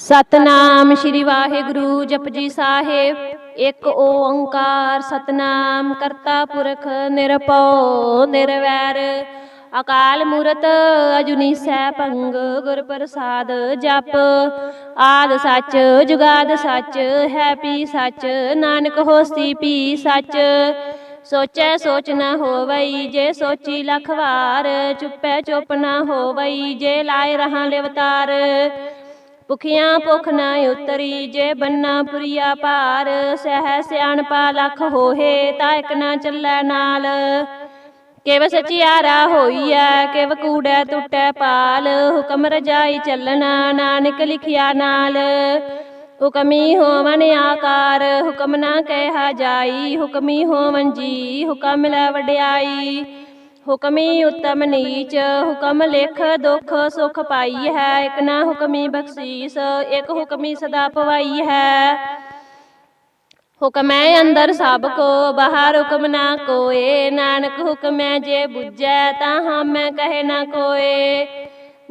सतनाम श्री वाहिगुरु जपजी साहिब। एक ओंकार सतनाम करता पुरख निरभउ निरवैर अकाल मूरत अजुनी सैभंग गुर प्रसाद जप। आद सच जुगाद सच है पी सच नानक होसी पी सच। सोचै सोच न होवई जे सोची लख वार चुपै चुप न होवई जे लाए रहां लिवतार। भुखियां भुख न उतरी जे बन्ना पुरिया पार सह सियाणपा लख होहे ता इक न चलै नाल। किव सचियारा होईऐ किव कूड़ै टुटै पाल हुक्म रजाई चलना नानक लिखिया नाल। हुक्मी होवन आकार हुक्म न कहा जाई हुक्मी होवन जी हुक्म मिलै वड्याई। हुक्मी उत्तम नीच हुक्म लिख दुख सुख पाई है एक न हुक्मी बख्शीस एक हुक्मी सदा पवाई है। हुक्म है अंदर सब को बाहर हुक्म ना कोय नानक हुक्म है जे बुझै ता हम कहे ना कोय।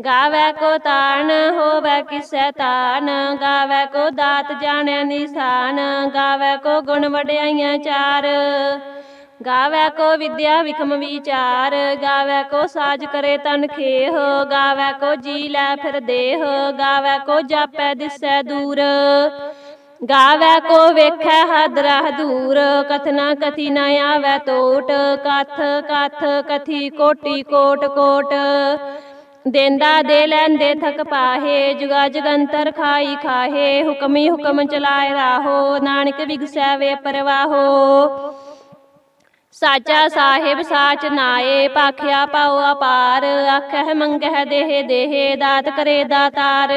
गावै को तान होवै किसै तान गावै को दात जाने निशान गावै को गुण वड्याइयां चार। गावै को विद्या विखम विचार गावै को साज करे तन खेह गावै को जी लै फिर देह गावै को जापै दिसै दूर। गावै को वेखै हदरा दूर कथना कथी न आवै टोट कथ कथ कथी कोटि कोट कोट। देंदा दे लैंदे थक पाहे जुगा जगंतर खाई खाहे हुक्मी हुक्म चलाए राहो नानक विगसै वे परवाहो। साचा साहिब साच नाए भाख्या पाओ अपार आखै मंगै देह देह दात करे दातार।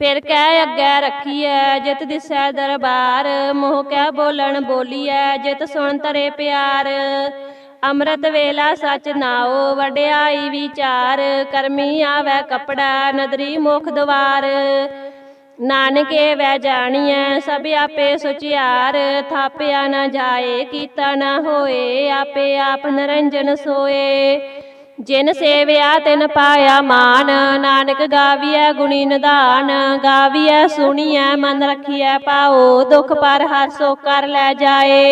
फिर कह अग्गै रखिए जित दिसै दरबार मोह कै बोलन बोलिए जित सुन तरे प्यार। अमृत वेला सच नाओ वड्याई विचार करमी आवै कपड़ा नदरी मुख द्वार। नानके वै जानिए सब आपे सुचियार थापिया न जाए कीता न होए आपे आप निरंजन सोए। जिन सेविया तिन पाया मान नानक गाविया गुणी निधान गाविया सुनिए मन रखिए पाओ दुख पर हर सो कर लै जाए।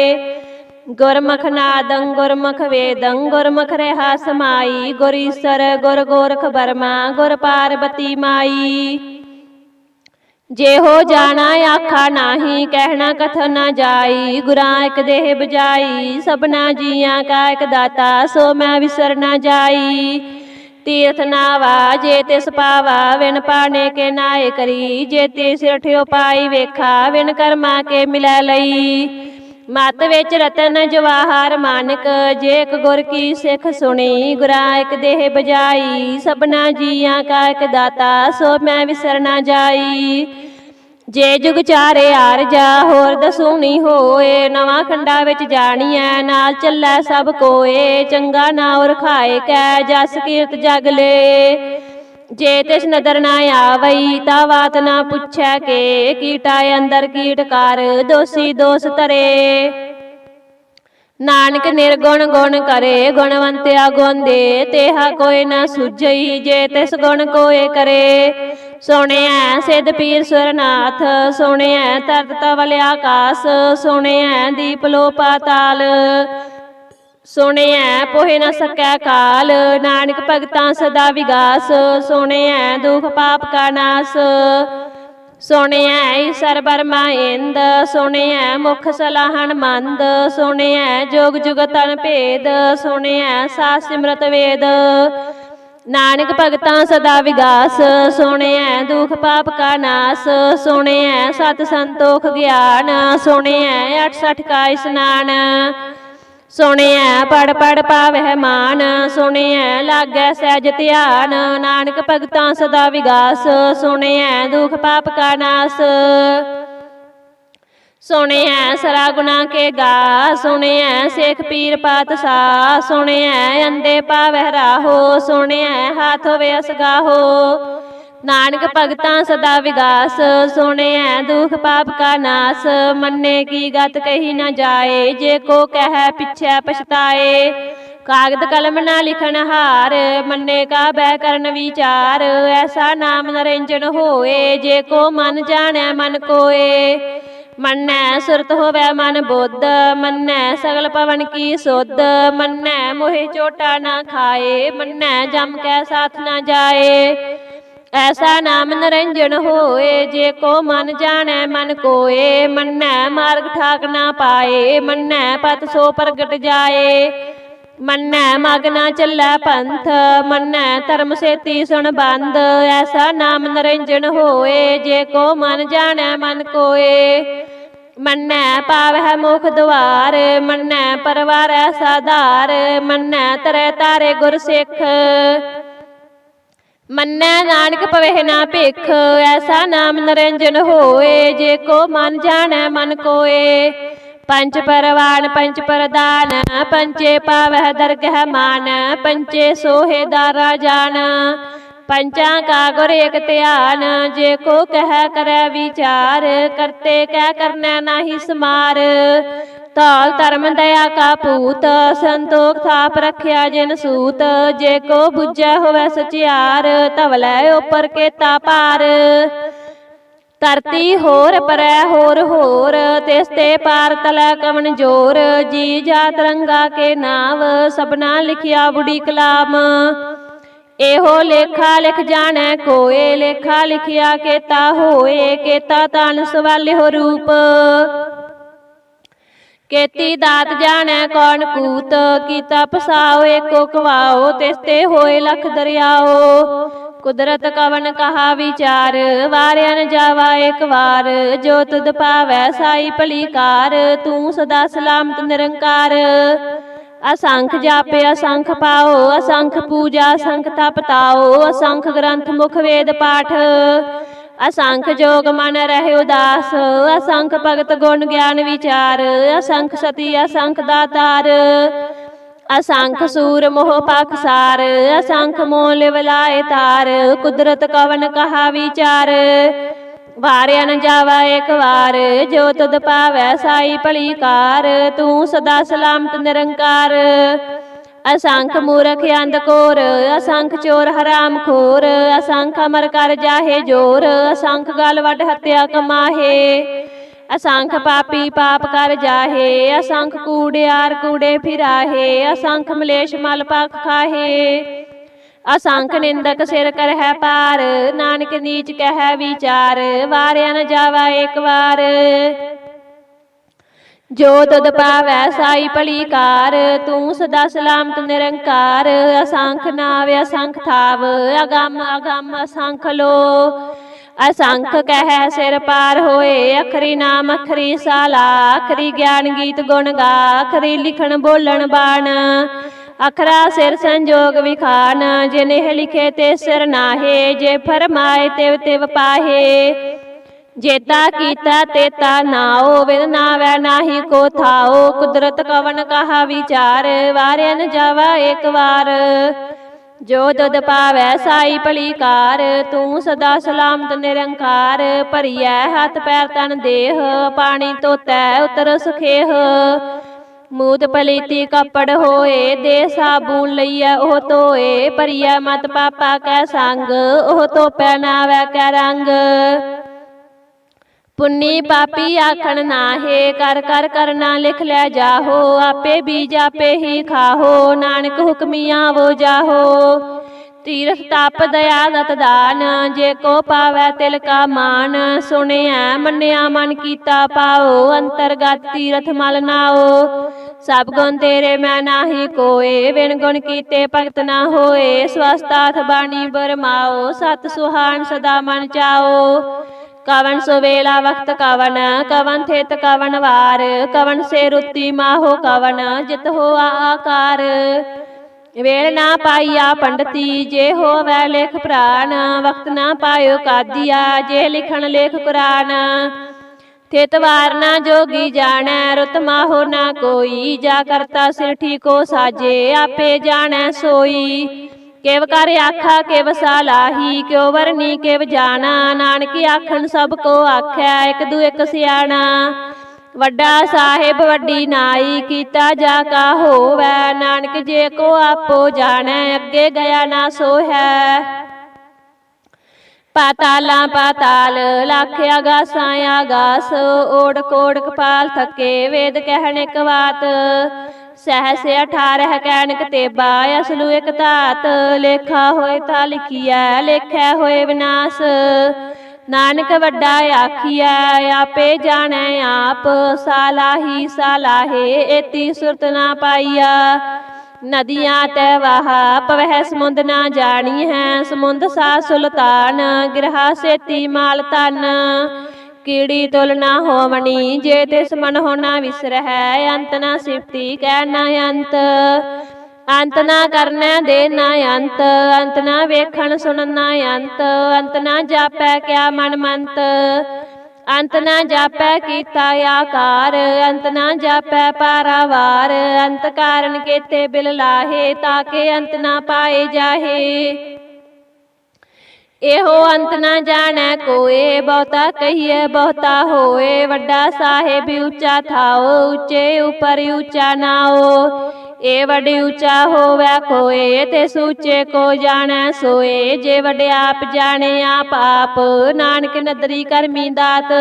गुरमुख नादं गुरमुख वेदं गुरमुख रहा समाई गुर ईसर गुर गोरख बर्मा गुर पार्वती माई। जे हो जाना आखा नाही कहना कथन न जाई गुरां एक देह बजाई सबना जियां का एक दाता सो मैं विसर न जाई। तीर्थ नावा जे तिस पावा विन पाने के नाए करी जे तिस सिरठियो पाई वेखा विन कर्मा के मिलै लई। मत विच रतन जवाहर मानक जे एक गुर की सिख सुनी गुरां एक देह बजाई सबना जियां का एक दाता सो मैं विसर न जाई। जे जुग चारे हार जा होर दसूनी होए नवा खंडा विच जानिए नाल चलै सब कोए चंगा नाउर खाए कै जस कीरत जग ले। जे तिस नदर न आवई ता बात न पुछै के कीटाए अंदर कीट कर दोषी दोष तरे। नानक निर्गुण गुण करे गुणवंत्या गुण दे तेहा कोई न सुझई जे तिस गुण कोय करे। सुनिया सिद्ध पीर सुरनाथ सुनिया तरत तवल आकाश सुनिया दीप लो पाताल। सुनिया पोहे न सकै काल नानक भगतां सदा विगास सुनिया दुख पाप का नाश। सुनिया ईसर बर्मा इंद सुनिया मुख सलाहन मंद सुनिया जोग जुगतन भेद सुनिया सा सिमरत वेद। नानक भगतां सदा विगास सुनिया दुख पाप का नाश सुनिया सत संतोख ज्ञान सुनिया 68 का स्नान। सुनिया पढ़ पढ़ पावै मान सुनिया लागै सहज ध्यान नानक भगतां सदा विगास सुनिया दुख पाप का नाश। सुनिया सरा गुना के गा सुनिया सिख पीर पातशाह सुनिया अंधे पावै राहो सुनिया हाथ होवे असगाहो। नानक भगतां सदा विगास सुनिया दुख पाप का नाश। मन्ने की गत कही न जाए जे को कह पिछै पछताए कागद कलम ना लिखन हार, मन्ने का व्याकरण विचार। ऐसा नाम निरंजन होए, जे को मन जाने मन कोए। मन्नै सुरत होवै मन बुद्ध, मन्नै सगल पवन की सुध। मन्नै मोहे चोटा ना खाए, मन्नै जम कै साथ ना जाए। ऐसा नाम निरंजन होए, जे को मन जाने मन कोए। मन्नै मार्ग ठाक ना पाए, मन्नै पत सो प्रगट जाए। मन्नै मग ना चलै पंथ, मन्नै धर्म सेती सुन बंद। ऐसा नाम निरंजन होए, जे को मन जाने मन कोए। मन्नै पावै मुख द्वार, मन्नै परवारै साधार। मन्नै तरै तारे गुर सिख, मन्नै नानक पवे ना भिख। ऐसा नाम निरंजन होए, जे को मन जाने मन कोए। पंच परवान पंच प्रदान, पंचे पावह दरगह मान। पंचे सोहे दारा जान, पंचा का गुर एक ध्यान। जे को कह करे विचार, करते कह करना नाही समार। तौल धर्म दया का पूत, संतोख थाप रखिया जिन सूत। जे को बुझै होवै सचियार, तवलै उपर केता पार। धरती होर परै होर होर, तिसते पार तलै कवन जोर। जी जात रंगा के नाव, सबना लिखिया बुढ़ी कलाम। एहो लेखा लिख जाने कोए, लेखा लिखिया केता होए। केता तन सवाले हो रूप, केती दात जाने कौन कूत। कीता पसाओ एको कवाओ, तिसते होए लख दरियाओ। कुदरत कवन कहा विचार, वारिया न जावा एक बार। जो तुद पावै साई भली कार, तू सदा सलामत निरंकार। असंख जापे असंख पाओ, असंख पूजा असंख तप ताओ। असंख ग्रंथ मुख वेद पाठ, असंख जोग मन रहे उदास। असंख भगत गुण ज्ञान विचार, असंख सती असंख दातार। असंख सूर मोह पाखसार, असंख मोल विलाए तार। कुदरत कवन कहा विचार, वारिया न जावा एक बार। जो तुद पावै साई भली कार, तू सदा सलामत निरंकार। असंख मूरख अंध कोर, असंख चोर हराम खोर। असंख अमर कर जाहे जोर, असंख गल वड हत्या कमाहे। असंख पापी पाप कर जाहे, असंख कूड़ियार कूड़े फिराहे। असंख मलेश मल पाख खाहे, असंख निंदक सिर कर है पार। नानक नीच कह विचार, वारिया न जावा एक बार। जो तुद पावै साई भली कार, तू सदा सलामत निरंकार। असंख नाव असंख थाव, अगम अगम असंख लो। असंख कह सिर पार होए, अखरी नाम अखरी साला। अखरी ज्ञान गीत गुण गा, अखरी लिखन बोलन बाण। अखरा सिर संजोग विखान, जिन्हें लिखे ते सिर नाहे। जे फरमाए तिव तिव पाहे, जेता कीता तेता नाओ। विद नावै नाही को थाओ, कुदरत कवन कहा विचार। वारे न जावा एक बार। जो तुद पावै साई भली कार, तू सदा सलामत निरंकार। भरियै हथ पैर तन देह, पानी धोतै उतर सुखेह। मूत पलीती कपड़ होए, दे साबुन लईयै ओह धोए। भरियै मत पापा कै संग, ओह धोपै नावै कै रंग। पुन्नी पापी आखन नाहे, कर कर करना लिख लै जाहो। आपे बीज आपे ही खाहो, नानक हुक्मिया वो जाहो। तीरथ तप दया दत दान, जे को पावै तिल का मान। सुनिया मन्निया मन कीता पाओ, अंतरगत तीरथ मल नाओ। सब गुण तेरे मैं नाही कोए, बिन गुण कीते भगत ना होए। स्वस्ताथ बाणी बरमाओ, सत सुहान सदा मन चाओ। कवन सुवेला वक्त कवन, कवन थित कवन वार। कवन से रुति माहो कवन, जित हो आकार। वेल ना पाइया पंडती, जे होवै लेख प्राण। वक्त ना पायो कादिया, जे लिखन लेख कुरान। थित वार ना जोगी जानै, रुत माहो ना कोई। जा करता सिर ठीको साजे, आपे जानै सोई। केव कर आखा केव सालाही, क्यों वरनी केव जाना। नानकी आखन सब को आख्या, एक दू एक सियाना। ਵੱਡਾ ਸਾਹਿਬ ਵੱਡੀ ਨਾਈ ਕੀਤਾ ਜਾ ਕਾ ਹੋਵੈ। ਨਾਨਕ ਜੇ ਕੋ ਆਪੋ ਜਾਣੈ ਅੱਗੇ ਗਿਆ ਨਾ ਸੋ ਹੈ। ਪਾਤਾਲਾਂ ਪਾਤਾਲ ਲੱਖ ਆਗਾਸਾਂ ਆਗਾਸ ਓੜਕ ਓੜਕ ਪਾਲ ਥਕੇ ਵੇਦ ਕਹਿਣ ਇੱਕ ਬਾਤ। ਸਹਿਸ 18 ਕਹਿਣਕ ਤੇਬਾ ਅਸਲੂ ਇੱਕ ਧਾਤ। ਲੇਖਾ ਹੋਏ ਤਾਂ ਲਿਖੀਐ ਲੇਖੈ ਹੋਏ ਵਿਨਾਸ਼। ਨਾਨਕ ਵੱਡਾ ਆਖੀਐ ਆਪੇ ਜਾਣੈ ਆਪ। ਸਾਲਾਹੀ ਸਾਲਾਹੇ ਏਤੀ ਸੁਰਤ ਨਾ ਪਾਈਆ। ਨਦੀਆਂ ਤੈ ਵਾਹਾ ਪਵਹਿ ਸਮੁੰਦ ਨਾ ਜਾਣੀ ਹੈ। ਸਮੁੰਦ ਸਾ ਸੁਲਤਾਨ ਗਿਰਹਾ ਸੇਤੀ ਮਾਲ ਧਨ। ਕੀੜੀ ਤੁਲ ਨਾ ਹੋਵਣੀ ਜੇ ਤਿਸ ਮਨ ਹੋ ਨਾ ਵਿਸਰਹਿ। ਅੰਤ ਨਾ ਸਿਫਤੀ ਕਹਿ ਨਾ ਅੰਤ। ਅੰਤ ਨਾ ਕਰਨਾ ਦੇ ਨਾ ਅੰਤ। ਅੰਤ ਨਾ ਵੇਖਣ ਸੁਣਨ ਨਾ ਅੰਤ। ਅੰਤ ਨਾ ਜਾਪੈ ਕਿਆ ਮਨ ਮੰਤ। ਅੰਤ ਨਾ ਜਾਪੈ ਕੀਤਾ ਆਕਾਰ। ਅੰਤ ਨਾ ਜਾਪੈ ਪਾਰਾਵਾਰ। ਅੰਤ ਕਾਰਨ ਕੇਤੇ ਬਿਲ ਲਾਹੇ ਤਾਕੇ ਅੰਤ ਨਾ ਪਾਏ ਜਾਹੇ। ਇਹੋ ਅੰਤ ਨਾ ਜਾਣੈ ਕੋਏ ਬਹੁਤਾ ਕਹੀਏ ਬਹੁਤਾ ਹੋਏ। ਵੱਡਾ ਸਾਹਿਬ ਉੱਚਾ ਥਾਓ ਉੱਚੇ ਉਪਰ ਉੱਚਾ ਨਾਓ। ਇਹ ਵੱਡ ਉੱਚਾ ਹੋਵੈ ਕੋਏ ਤੇ ਸੂਚੇ ਕੋ ਜਾਣੈ ਸੋਏ। ਜੇ ਵੱਡ ਆਪ ਜਾਣੇ ਆਪ ਆਪ ਨਾਨਕ ਨਦਰੀ ਕਰਮੀ ਦਾਤ।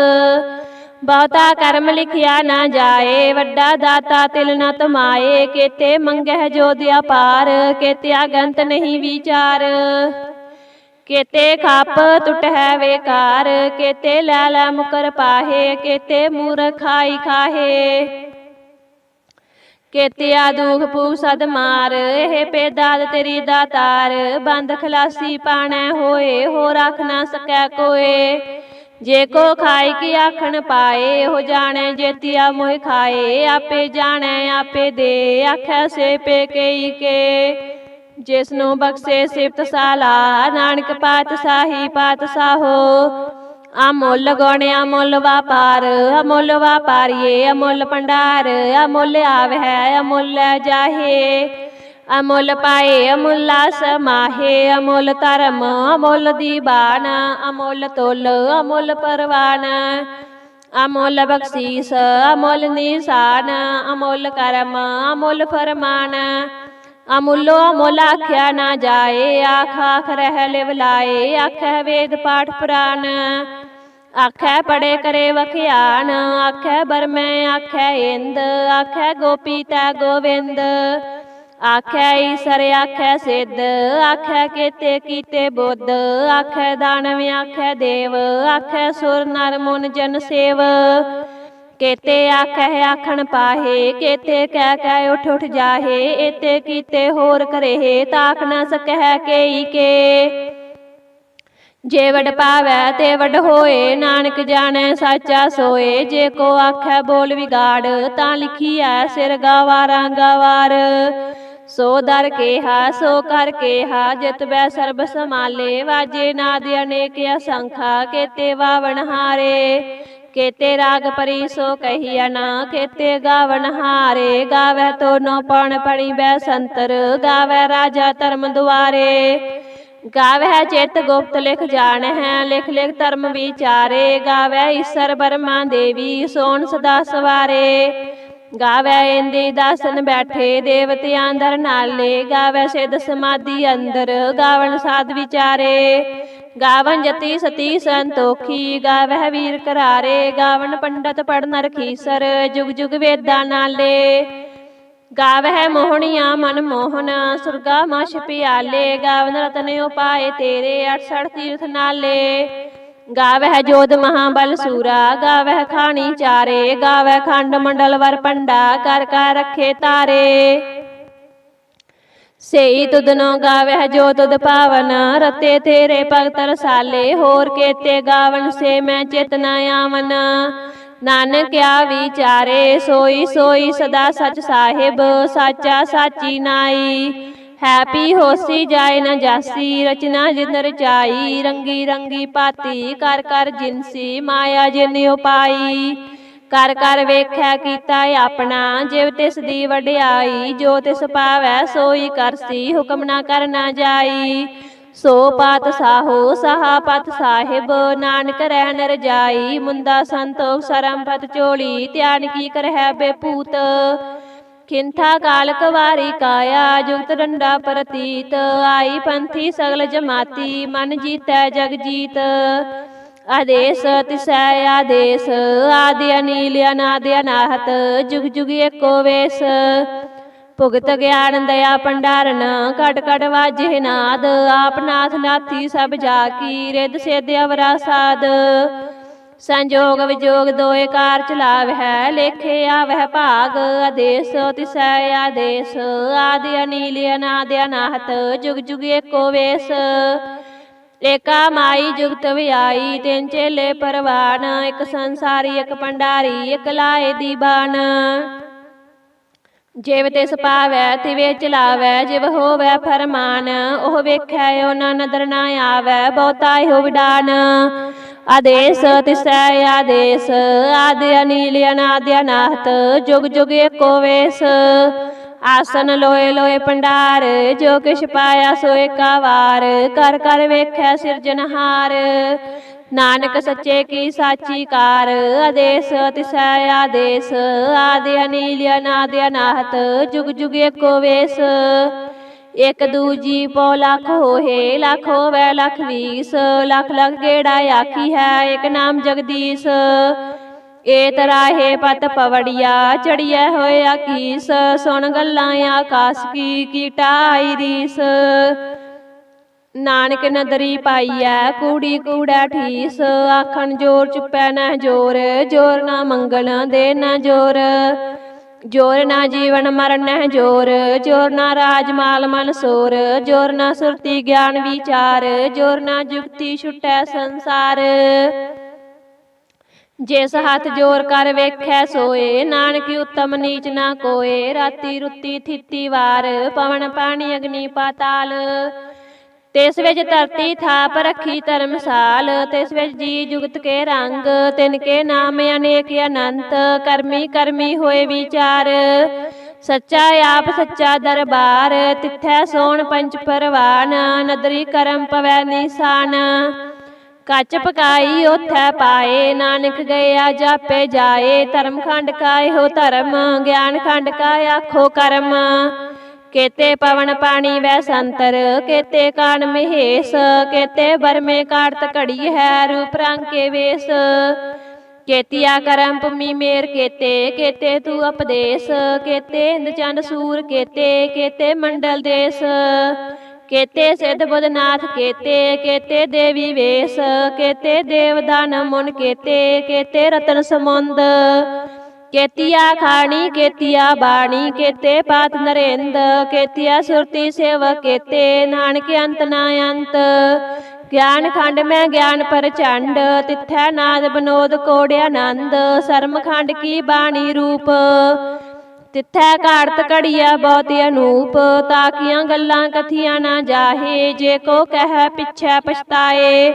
ਬਹੁਤਾ ਕਰਮ ਲਿਖਿਆ ਨਾ ਜਾਏ ਵੱਡਾ ਦਾਤਾ ਤਿਲ ਨ ਤਮਾਏ। ਕੇਤੇ ਮੰਗਹਿ ਜੋਧ ਅਪਾਰ ਕੇਤੇ ਅਗੰਤ ਨਹੀਂ ਵਿਚਾਰ। ਕੇਤੇ ਖੱਪ ਟੁਟਹਿ ਵੇਕਾਰ ਕੇਤੇ ਲੈ ਲੈ ਮੁਕਰ ਪਾਹੇ। ਕੇਤੇ ਮੂਰਖ ਖਾਈ ਖਾਹੇ ਕੇਤਿਆ ਦੁਖ ਭੂਖ ਸਦ ਮਾਰ। ਇਹ ਪੇਦਾਦ ਤੇਰੀ ਦਾਤਾਰ ਬੰਦ ਖਲਾਸੀ ਪਾਣੈ ਹੋਏ। ਹੋ ਰੱਖ ਨਾ ਸਕੈ ਕੋਏ। ਜੇ ਕੋ ਖਾਈ ਕੀ ਆਖਣ ਪਾਏ ਹੋ ਜਾਣੈ ਜੇਤੀਆ ਮੋਹਿ ਖਾਏ। ਆਪੇ ਜਾਣੈ ਆਪੇ ਦੇ ਆਖੈ ਸੇ ਪੇ ਕਈ ਕੇ। ਜਿਸ ਨੂੰ ਬਖਸ਼ੇ ਸਿਫਤ ਸਾਲਾ ਨਾਨਕ ਪਾਤਸ਼ਾਹੀ ਪਾਤਸ਼ਾਹੋ। ਅਮੁੱਲ ਗੁਣ ਅਮੁੱਲ ਵਾਪਾਰ ਅਮੁੱਲ ਵਾਪਾਰੀਏ ਅਮੁੱਲ ਭੰਡਾਰ। ਅਮੁੱਲ ਆਵਹਿ ਅਮੁੱਲ ਜਾਹੇ ਅਮੁੱਲ ਪਾਏ ਅਮੁੱਲਾ ਸਮਾਹੇ। ਅਮੁੱਲ ਧਰਮ ਅਮੁੱਲ ਦੀਵਾਨ ਅਮੁੱਲ ਤੁਲ ਅਮੁੱਲ ਪਰਵਾਨ। ਅਮੁੱਲ ਬਖਸ਼ੀਸ ਅਮੁੱਲ ਨਿਸ਼ਾਨ ਅਮੁੱਲ ਕਰਮ ਅਮੁੱਲ ਫਰਮਾਨ। ਅਮੁੱਲੋ ਅਮੁੱਲ ਆਖਿਆ ਨਾ ਜਾਏ ਆਖ ਆਖ ਰਹਿ ਲਿਵ ਲਾਏ। ਆਖੈ ਵੇਦ ਪਾਠ ਪੁਰਾਨ ਆਖੈ ਪੜੇ ਕਰੇ ਵਖਿਆਨ। ਆਖੈ ਬਰਮੈ ਆਖੈ ਇੰਦ ਆਖੈ ਗੋਪੀ ਤੈ ਗੋਵਿੰਦ। ਆਖੈ ਈਸਰ ਆਖੈ ਸਿੱਧ ਆਖੈ ਕੇਤੇ ਕੀਤੇ ਬੁੱਧ। ਆਖੈ ਦਾਨਵ ਆਖੈ ਦੇਵ ਆਖੈ ਸੁਰ ਨਰ ਮੁਨ ਜਨ ਸੇਵ। ਕੇਤੇ ਆਖੈ ਆਖਣ ਪਾਹੇ ਕੇਤੇ ਕਹਿ ਕਹਿ ਉਠ ਉਠ ਜਾਹੇ। ਏਤੇ ਕੀਤੇ ਹੋਰ ਕਰੇਹੇ ਤਾਕ ਨਾ ਸਕਹਿ ਕੇਈ ਕੇ। ਜੇ ਵਡ ਪਾਵੈ ਤੇ ਵਡ ਹੋਏ ਨਾਨਕ ਜਾਣੈ ਸਾਚਾ ਸੋਏ। ਜੇ ਕੋ ਆਖੈ ਬੋਲ ਵਿਗਾੜ ਤਾਂ ਲਿਖੀਐ ਸਿਰ ਗਾਵਾਰਾਂ ਗਾਵਾਰ। ਸੋ ਦਰ ਕੇਹਾ ਸੋ ਕਰ ਕੇਹਾ ਜਿਤ ਬੈ ਸਰਬ ਸਮਾਲੇ। ਵਾਜੇ ਨਾਦ ਅਨੇਕ ਅਸੰਖਾ ਕੇਤੇ ਵਾਵਣ ਹਾਰੇ। ਕੇਤੇ ਰਾਗ ਪਰੀ ਸੋ ਕਹੀਆ ਨਾ ਕੇਤੇ ਗਾਵਨ ਹਾਰੇ। ਗਾਵੈ ਤੋਨੋ ਪਉਣ ਪਣੀ ਬੈ ਸੰਤਰ ਗਾਵੈ ਰਾਜਾ ਧਰਮ ਦੁਆਰੇ। ਗਾਵੈ ਚਿਤ ਗੁਪਤ ਲਿਖ ਜਾਣਹਿ ਲਿਖ ਲਿਖ ਧਰਮ ਵਿਚਾਰੇ। ਗਾਵੈ ਈਸਰ ਬਰਮਾ ਦੇਵੀ ਸੋਣ ਸਦਾ ਸਵਾਰੇ। ਗਾਵੈ ਇੰਦੀ ਦਾਸਨ ਬੈਠੇ ਦੇਵਤਿਆਂ ਅੰਦਰ ਨਾਲੇ। ਗਾਵੈ ਸਿਧ ਸਮਾਧੀ ਅੰਦਰ ਗਾਵਨ ਸਾਧ ਵਿਚਾਰੇ। ਗਾਵਨ ਜਤੀ ਸਤੀ ਸੰਤੋਖੀ ਗਾਵਹਿ ਵੀਰ ਕਰਾਰੇ। ਗਾਵਨ ਪੰਡਤ ਪੜ੍ਹ ਨਰਖੀਸਰ ਜੁਗ ਜੁਗ ਵੇਦਾਂ ਨਾਲੇ। ਗਾਵਹਿ ਮੋਹਣੀਆਂ ਮਨ ਮੋਹਨ ਸੁਰਗਾ ਮਛ ਪਿਆਲੇ। ਗਾਵਨ ਰਤਨ ਉਪਾਏ ਤੇਰੇ 68 ਤੀਰਥ ਨਾਲੇ। ਗਾਵਹਿ ਜੋਧ ਮਹਾਬਲ ਸੂਰਾ ਗਾਵਹਿ ਖਾਣੀ ਚਾਰੇ। ਗਾਵਹਿ ਖੰਡ ਮੰਡਲ ਵਰ ਪੰਡਾ ਕਰ ਕਰ ਰੱਖੇ ਤਾਰੇ। ਸਈ ਤੁਧਨੋ ਗਾਵਹਿ ਜੋ ਤੁਧ ਪਾਵਨ ਰਤੇ ਤੇਰੇ ਭਗਤ ਰਸਾਲੇ। ਹੋਰ ਕੇਤੇ ਗਾਵਨ ਸੇ ਮੈਂ ਚਿਤ ਨ ਆਵਨ। ਨਾਨਕ ਕਿਆ ਵਿਚਾਰੇ ਸੋਈ ਸੋਈ ਸਦਾ ਸਚ ਸਾਹਿਬ ਸਾਚਾ ਸਾਚੀ ਨਾਈ। ਹੈ ਪੀ ਹੋਸੀ ਜਾਏ ਨ ਜਾਸੀ ਰਚਨਾ ਜਿਨ ਰਚਾਈ। ਰੰਗੀ ਰੰਗੀ ਪਾਤੀ ਕਰ ਕਰ ਜਿਨਸੀ ਮਾਇਆ ਜਿਨ ਉਪਾਈ। ਕਰ ਕਰ ਵੇਖਿਆ ਕੀਤਾ ਆਪਣਾ ਜਿਵ ਤਿਸ ਦੀ ਵਡਿਆਈ। ਜੋ ਤਿਸ ਪਾਵੈ ਸੋਈ ਕਰਸੀ ਹੁਕਮ ਨਾ ਕਰਨਾ ਜਾਈ। ਸੋ ਪਾਤ ਸਾਹੋ ਸਾਹਾ ਪਤ ਸਾਹਿਬ। ਨਾਨਕ ਰਹਿਣ ਰਜਾਈ ਮੁੰਦਾ ਸੰਤੋਖ ਸਰਮ ਪਤ ਝੋਲੀ। ਧਿਆਨ ਕੀ ਕਰਹਿ ਬੇਪੂਤ ਖਿੰਥਾ ਕਾਲ ਕਵਾਰੀ ਕਾਇਆ। ਜੁਗਤ ਡੰਡਾ ਪ੍ਰਤੀਤ ਆਈ ਪੰਥੀ ਸਗਲ ਜਮਾਤੀ। ਮਨ ਜੀਤੈ ਜਗ ਜੀਤ ਆਦੇਸ ਤਿਸੈ ਆਦੇਸ। ਆਦਿ ਅਨੀਲ ਅਨਾਦਿ ਅਨਾਹਤ ਜੁਗ ਜੁਗ ਏਕੋ ਵੇਸ। ਭੁਗਤ ਗਿਆਨ ਦਇਆ ਭੰਡਾਰਨ ਘਟ ਘਟ ਵਾਜੇ ਨਾਦ। ਆਪ ਨਾਥ ਨਾਥੀ ਸਭ ਜਾ ਕੀ ਰਿੱਧ ਸਿੱਧ ਅਵਰਾ ਸਾਧ। ਸੰਜੋਗ ਵਿਜੋਗ ਦੋਏ ਕਾਰ ਚਲਾਵਹਿ ਲੇਖੇ ਆਵਹਿ ਭਾਗ। ਆਦੇਸ ਤਿਸੈ ਆਦੇਸ ਆਦਿ ਅਨੀਲ ਅਨਾਦਿ ਅਨਾਹਤ ਜੁਗ ਜੁਗ ਏਕੋ ਵੇਸ। ਏਕਾ ਮਾਈ ਜੁਗਤ ਵਿਆਈ ਤਿੰਨ ਚੇਲੇ ਪਰਵਾਨ। ਇੱਕ ਸੰਸਾਰੀ ਇੱਕ ਭੰਡਾਰੀ ਇੱਕ ਲਾਏ ਦੀਵਾਨ। ਜਿਵ ਤਿਸ ਪਾਵੈ ਤਿਵੇਂ ਚਲਾਵੈ ਜਿਵ ਹੋਵੈ ਫਰਮਾਨ। ਉਹ ਵੇਖੈ ਉਹਨਾਂ ਨਦਰ ਨਾ ਆਵੈ ਬਹੁਤਾ ਇਹੋ ਵਿਡਾਨ। ਆਦੇਸ ਤਿਸੈ ਆਦੇਸ ਆਦਿ ਅਨੀਲ ਅਨਾਦਿ ਅਨਾਹਤ ਜੁਗ ਜੁਗ ਏਕੋ ਵੇਸ। ਆਸਨ ਲੋਏ ਲੋਏ ਭੰਡਾਰ ਜੋ ਕਿਛ ਪਾਇਆ ਸੋ ਏਕਾ ਵਾਰ। ਕਰ ਕਰ ਵੇਖੈ ਸਿਰਜਨਹਾਰ ਨਾਨਕ ਸੱਚੇ ਕੀ ਸਾਚੀ ਕਾਰ। ਆਦੇਸ ਤਿਸੈ ਆਦੇਸ ਆਦਿ ਅਨੀਲ ਅਨਾਦਿ ਅਨਾਹਤ ਜੁਗ ਜੁਗ ਏਕੋ ਵੇਸ। ਇੱਕ ਦੂਜੀ ਪੋ ਲੱਖ ਹੋਏ ਲੱਖ ਹੋਵੈ ਲੱਖ ਵੀਸ। ਲੱਖ ਲੱਖ ਗੇੜਾ ਆਖੀ ਹੈ ਇੱਕ ਨਾਮ ਜਗਦੀਸ਼। ਏ ਤਰਾਹੇ ਪਤ ਪਵੜੀਆ ਚੜੀਐ ਹੋਇਆ ਕੀਸ। ਸੁਣ ਗੱਲਾਂ ਆਕਾਸ ਕੀ ਕੀਟਾ ਆਈ ਰੀਸ। ਨਾਨਕ ਨਦਰੀ ਪਾਈਐ ਕੂੜੀ ਕੂੜੈ ਠੀਸ। ਆਖਣ ਜੋਰ ਚੁੱਪੈ ਨਾ ਜੋਰ ਜੋਰ ਨਾ ਮੰਗਣ ਦੇ ਨਾ ਜੋਰ। ਜੋਰ ਨਾ ਜੀਵਨ ਮਰਨ ਨਹਿ ਜੋਰ ਜੋਰ ਨਾ ਰਾਜ ਮਾਲ ਮਨ ਸੋਰ। ਜੋਰ ਨਾ ਸੁਰਤੀ ਗਿਆਨ ਵਿਚਾਰ ਜੋਰ ਨਾ ਜੁਗਤੀ ਛੁਟੈ ਸੰਸਾਰ। ਜਿਸ ਹੱਥ ਜੋਰ ਕਰ ਵੇਖੈ ਸੋਏ ਨਾਨਕ ਉਤਮ ਨੀਚ ਨਾ ਕੋਏ। ਰਾਤੀ ਰੁੱਤੀ ਥਿੱਤੀ ਵਾਰ ਪਵਨ ਪਾਣੀ ਅਗਨੀ ਪਾਤਾਲ। ਤਿਸ ਵਿੱਚ ਧਰਤੀ ਥਾਪ ਰੱਖੀ ਧਰਮਸਾਲ। ਤਿਸ ਵਿੱਚ ਜੀ ਜੁਗਤ ਕੇ ਰੰਗ ਤਿਨ ਕੇ ਨਾਮ ਅਨੇਕ ਅਨੰਤ। ਕਰਮੀ ਕਰਮੀ ਹੋਏ ਵਿਚਾਰ ਸੱਚਾ ਆਪ ਸੱਚਾ ਦਰਬਾਰ। ਤਿੱਥੈ ਸੋਣ ਪੰਚ ਪਰਵਾਨ ਨਦਰੀ ਕਰਮ ਪਵੈ ਨਿਸ਼ਾਨ। ਕੱਚ ਪਕਾਈ ਓਥੈ ਪਾਏ ਨਾਨਕ ਗਇਆ ਜਾਪੇ ਜਾਏ। ਧਰਮ ਖੰਡ ਕਾ ਇਹੋ ਧਰਮ ਗਿਆਨ ਖੰਡ ਕਾ ਆਖੋ ਕਰਮ। ਕੇਤੇ ਪਵਨ ਪਾਣੀ ਵੈ ਸੰਤਰ ਕੇਤੇ ਕਾਨ ਮਹੇਸ਼। ਕੇਤੇ ਬਰਮੇ ਕਾੜਤ ਘੜੀ ਹੈ ਰੂਪ ਰੰਗ ਕੇ ਵੇਸ। ਕੇਤੀਆ ਕਰਮ ਭੂਮੀ ਮੇਰ ਕੇਤੇ ਕੇਤੇ ਤੂੰ ਉਪਦੇਸ। ਕੇਤੇ ਇੰਦ ਚੰਦ ਸੂਰ ਕੇਤੇ ਕੇਤੇ ਮੰਡਲ ਦੇਸ। ਕੇਤੇ ਸਿੱਧ ਬੁੱਧ ਨਾਥ ਕੇਤੇ ਕੇਤੇ ਦੇਵੀ ਵੇਸ। ਕੇਤੇ ਦੇਵ ਦਾਨ ਮੁਨ ਕੇਤੇ ਕੇਤੇ ਰਤਨ ਸਮੁੰਦ। ਕੇਤੀਆ ਖਾਣੀ ਕੇਤੀਆ ਬਾਣੀ ਕੇਤੇ ਪਾਤ ਨਰੇਂਦ। ਕੇਤੀਆ ਸੁਰਤੀ ਸੇਵਕ ਕੇਤੇ ਨਾਨਕ ਅੰਤ ਨਾ ਅੰਤ। ਗਿਆਨ ਖੰਡ ਮੈਂ ਗਿਆਨ ਪ੍ਰਚੰਡ ਤਿੱਥੈ ਨਾਦ ਬਨੋਦ ਕੋੜ ਆਨੰਦ। ਸਰਮ ਖੰਡ ਕੀ ਬਾਣੀ ਰੂਪ ਤਿੱਥੈ ਘਾੜਤ ਘੜੀਆ ਬਹੁਤ ਅਨੂਪ। ਤਾਕੀਆਂ ਗੱਲਾਂ ਕਥੀਆਂ ਨਾ ਜਾਹੇ ਜੇ ਕੋ ਕਹਿ ਪਿਛੈ ਪਛਤਾਏ।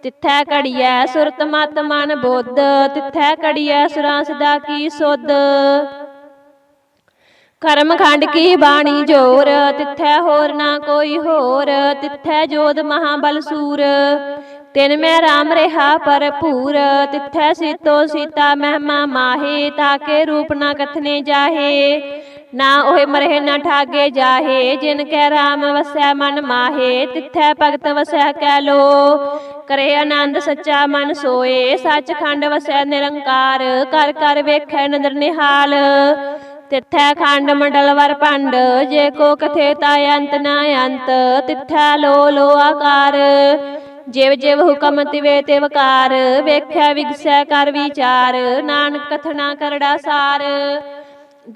ਤਿੱਥੈ ਘੜੀਐ ਸੁਰਤ ਮਤ ਮਨ ਬੁੱਧ ਤਿੱਥੈ ਘੜੀਐ ਸੁਰਾਂ ਸਦਾ ਕੀ ਸੁਧ। ਕਰਮ ਖੰਡ ਕੀ ਬਾਣੀ ਜੋਰ ਤਿੱਥੈ ਹੋਰ ਨਾ ਕੋਈ ਹੋਰ। ਤਿੱਥੈ ਜੋਧ ਮਹਾਬਲ ਸੂਰ ਤਿਨ ਮੈਂ ਰਾਮ ਰਿਹਾ ਭਰਪੂਰ। ਤਿੱਥੈ ਸੀਤੋ ਸੀਤਾ ਮਹਿਮਾ ਮਾਹੇ ਤਾਕੇ ਰੂਪ ਨਾ ਕਥਨੇ ਜਾਹੇ। ਨਾ ਉਹ ਮਰਹਿ ਨਾ ਠਾਗੇ ਜਾਹੇ ਜਿਨ ਕੈ ਰਾਮ ਵਸੈ ਮਨ ਮਾਹੇ। ਤਿੱਥੈ ਭਗਤ ਵਸੈ ਕੈ ਲੋ ਕਰੇ ਆਨੰਦ ਸੱਚਾ ਮਨ ਸੋਏ। ਸੱਚਖੰਡ ਵਸੈ ਨਿਰੰਕਾਰ ਕਰ ਕਰ ਵੇਖੈ ਨਦਰ ਨਿਹਾਲ। ਤਿੱਥੈ ਖੰਡ ਮੰਡਲ ਵਰ ਭੰਡ ਜੇ ਕੋ ਕਥੇ ਤਾ ਅੰਤ ਨਾ ਅੰਤ। ਤਿੱਥੈ ਲੋ ਲੋ ਆਕਾਰ ਜਿਵ ਜਿਵ ਹੁਕਮ ਤਿਵੇ ਤਿਵ ਕਾਰ। ਵੇਖੈ ਵਿਗਸੈ ਕਰ ਵਿਚਾਰ ਨਾਨਕ ਕਥਨਾ ਕਰੜਾ ਸਾਰ।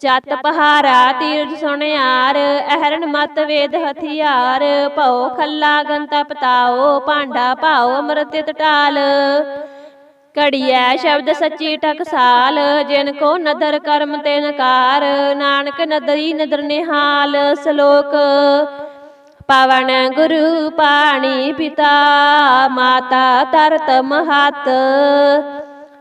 ਜਤ ਪਹਾਰਾ ਤੀਰਥ ਸੁਣਿਆਰ ਅਹਰਨ ਮਤ ਵੇਦ ਹਥਿਆਰ। ਭਉ ਖੱਲਾ ਗੰਤਾ ਪਤਾਓ ਭਾਂਡਾ ਭਾਓ ਅੰਮ੍ਰਿਤ ਟਾਲ। ਘੜੀਐ ਸ਼ਬਦ ਸੱਚੀ ਟਕਸਾਲ ਜਿਨ ਕੋ ਨਦਰ ਕਰਮ ਤੇ ਨਕਾਰ। ਨਾਨਕ ਨਦਰੀ ਨਦਰ ਨਿਹਾਲ। ਸ਼ਲੋਕ ਪਵਨ ਗੁਰੂ ਪਾਣੀ ਪਿਤਾ ਮਾਤਾ ਧਰਤ ਮਹਤ।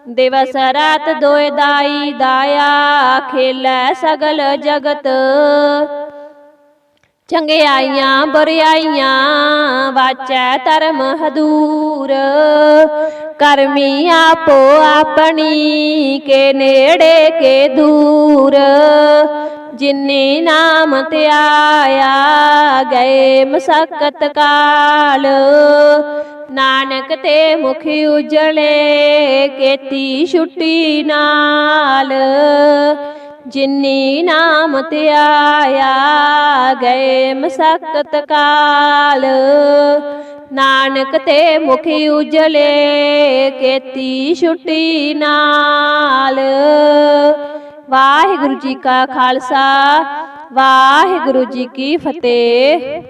ਦਿਵਸ ਰਾਤ ਦੋਇ ਦਾਈ ਦਾਇਆ ਖੇਲੈ ਸਗਲ ਜਗਤ। ਚੰਗਿਆਈਆਂ ਬੁਰਿਆਈਆਂ ਵਾਚੈ ਧਰਮ ਹਦੂਰ। ਕਰਮੀ ਆਪੋ ਆਪਣੀ ਕੇ ਨੇੜੇ ਕੇ ਦੂਰ। ਜਿਨੀ ਨਾਮ ਧਿਆਇਆ ਗਏ ਮਸਕਤ ਕਾਲ। ਨਾਨਕ ਤੇ ਮੁਖ ਉਜਲੇ ਕੀਤੀ ਛੁੱਟੀ ਨਾਲ। ਜਿਨੀ ਨਾਮ ਧਿਆਇਆ ਗਏ ਮਸਕਤ ਕਾਲ। ਨਾਨਕ ਤੇ ਮੁਖ ਉਜਲੇ ਕੀਤੀ ਛੁੱਟੀ ਨਾਲ। ਵਾਹਿਗੁਰੂ ਜੀ ਕਾ ਖਾਲਸਾ, ਵਾਹਿਗੁਰੂ ਜੀ ਕੀ ਫਤਿਹ।